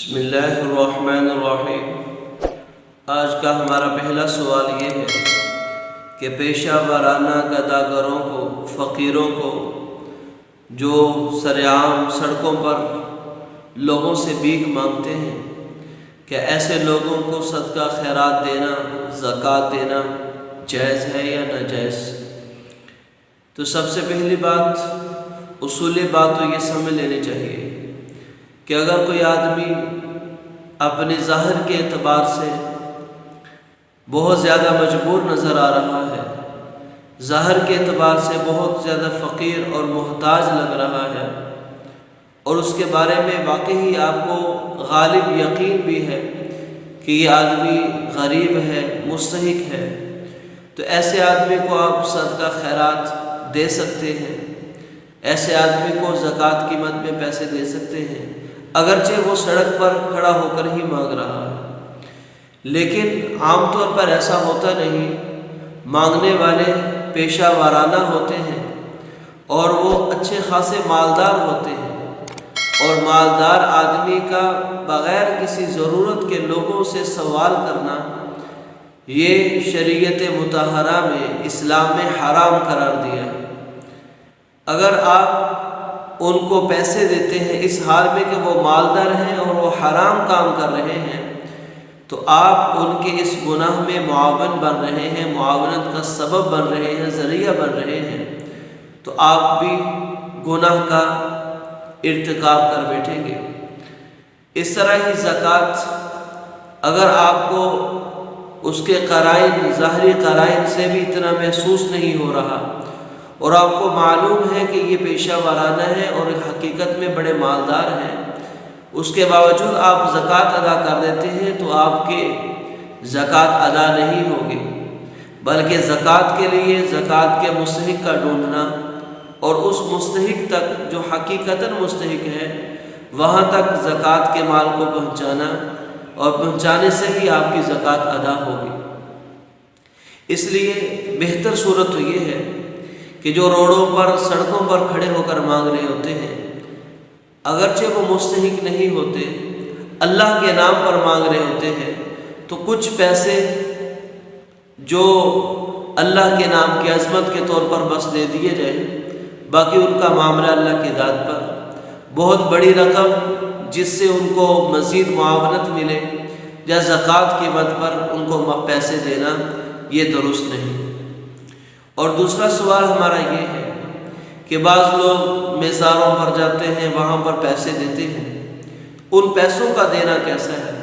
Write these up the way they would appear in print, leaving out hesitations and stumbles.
بسم اللہ الرحمن الرحیم۔ آج کا ہمارا پہلا سوال یہ ہے کہ پیشہ ورانہ گداگروں کو، فقیروں کو جو سرعام سڑکوں پر لوگوں سے بھیک مانگتے ہیں، کہ ایسے لوگوں کو صدقہ خیرات دینا، زکوٰۃ دینا جائز ہے یا ناجائز؟ تو سب سے پہلی بات، اصولی بات تو یہ سمجھ لینی چاہیے کہ اگر کوئی آدمی اپنے ظاہر کے اعتبار سے بہت زیادہ مجبور نظر آ رہا ہے، ظاہر کے اعتبار سے بہت زیادہ فقیر اور محتاج لگ رہا ہے، اور اس کے بارے میں واقعی آپ کو غالب یقین بھی ہے کہ یہ آدمی غریب ہے، مستحق ہے، تو ایسے آدمی کو آپ صدقہ خیرات دے سکتے ہیں، ایسے آدمی کو زکوٰۃ کی مد میں پیسے دے سکتے ہیں، اگرچہ وہ سڑک پر کھڑا ہو کر ہی مانگ رہا ہے۔ لیکن عام طور پر ایسا ہوتا نہیں، مانگنے والے پیشہ ورانہ ہوتے ہیں اور وہ اچھے خاصے مالدار ہوتے ہیں، اور مالدار آدمی کا بغیر کسی ضرورت کے لوگوں سے سوال کرنا یہ شریعت مطہرہ میں، اسلام میں حرام قرار دیا ہے۔ اگر آپ ان کو پیسے دیتے ہیں اس حال میں کہ وہ مالدار ہیں اور وہ حرام کام کر رہے ہیں، تو آپ ان کے اس گناہ میں معاون بن رہے ہیں، معاونت کا سبب بن رہے ہیں، ذریعہ بن رہے ہیں، تو آپ بھی گناہ کا ارتکاب کر بیٹھیں گے۔ اس طرح ہی زکوٰۃ، اگر آپ کو اس کے قرائن، ظاہری قرائن سے بھی اتنا محسوس نہیں ہو رہا، اور آپ کو معلوم ہے کہ یہ پیشہ ورانہ ہے اور حقیقت میں بڑے مالدار ہیں، اس کے باوجود آپ زکوٰۃ ادا کر دیتے ہیں، تو آپ کے زکوٰۃ ادا نہیں ہوگی، بلکہ زکوٰۃ کے لیے زکوٰۃ کے مستحق کا ڈھونڈنا اور اس مستحق تک جو حقیقتاً مستحق ہے وہاں تک زکوٰۃ کے مال کو پہنچانا، اور پہنچانے سے ہی آپ کی زکوٰۃ ادا ہوگی۔ اس لیے بہتر صورت تو یہ ہے کہ جو روڈوں پر، سڑکوں پر کھڑے ہو کر مانگ رہے ہوتے ہیں، اگرچہ وہ مستحق نہیں ہوتے، اللہ کے نام پر مانگ رہے ہوتے ہیں، تو کچھ پیسے جو اللہ کے نام کی عظمت کے طور پر بس دے دیے جائیں، باقی ان کا معاملہ اللہ کی ذات پر۔ بہت بڑی رقم جس سے ان کو مزید معاونت ملے یا زکوٰۃ کی مد پر ان کو پیسے دینا، یہ درست نہیں۔ اور دوسرا سوال ہمارا یہ ہے کہ بعض لوگ میزاروں پر جاتے ہیں، وہاں پر پیسے دیتے ہیں، ان پیسوں کا دینا کیسا ہے؟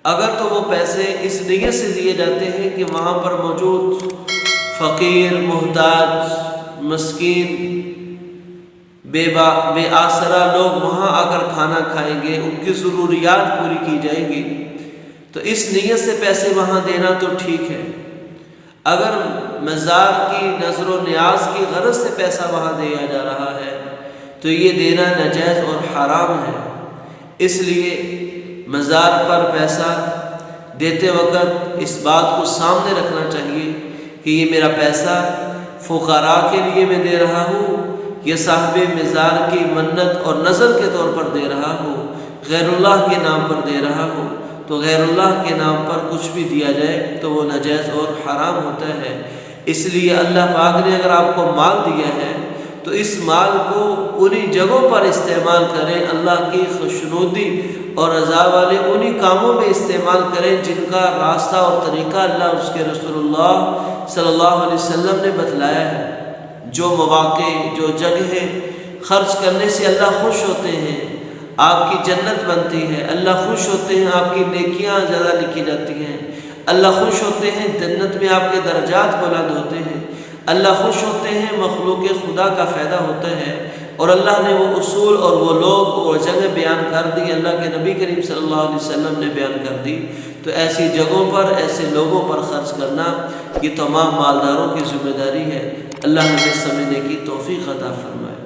اگر تو وہ پیسے اس نیت سے دیے جاتے ہیں کہ وہاں پر موجود فقیر، محتاج، مسکین، بے آسرا لوگ وہاں آ کر کھانا کھائیں گے، ان کی ضروریات پوری کی جائیں گی، تو اس نیت سے پیسے وہاں دینا تو ٹھیک ہے۔ اگر مزار کی نظر و نیاز کی غرض سے پیسہ وہاں دیا جا رہا ہے تو یہ دینا ناجائز اور حرام ہے۔ اس لیے مزار پر پیسہ دیتے وقت اس بات کو سامنے رکھنا چاہیے کہ یہ میرا پیسہ فقراء کے لیے میں دے رہا ہوں، یہ صاحب مزار کی منت اور نظر کے طور پر دے رہا ہوں، غیر اللہ کے نام پر دے رہا ہوں، تو غیر اللہ کے نام پر کچھ بھی دیا جائے تو وہ ناجائز اور حرام ہوتا ہے۔ اس لیے اللہ پاک نے اگر آپ کو مال دیا ہے تو اس مال کو انہی جگہوں پر استعمال کریں، اللہ کی خوشنودی اور رضا والے انہی کاموں میں استعمال کریں جن کا راستہ اور طریقہ اللہ اس کے رسول اللہ صلی اللہ علیہ وسلم نے بتلایا ہے۔ جو مواقع، جو جگہیں خرچ کرنے سے اللہ خوش ہوتے ہیں، آپ کی جنت بنتی ہے، اللہ خوش ہوتے ہیں، آپ کی نیکیاں زیادہ لکھی جاتی ہیں، اللہ خوش ہوتے ہیں، جنت میں آپ کے درجات بلند ہوتے ہیں، اللہ خوش ہوتے ہیں، مخلوق خدا کا فائدہ ہوتا ہے، اور اللہ نے وہ اصول اور وہ لوگ وہ جگہ بیان کر دی، اللہ کے نبی کریم صلی اللہ علیہ وسلم نے بیان کر دی، تو ایسی جگہوں پر، ایسے لوگوں پر خرچ کرنا یہ تمام مالداروں کی ذمہ داری ہے۔ اللہ ہمیں سمجھنے کی توفیق عطا فرمائے۔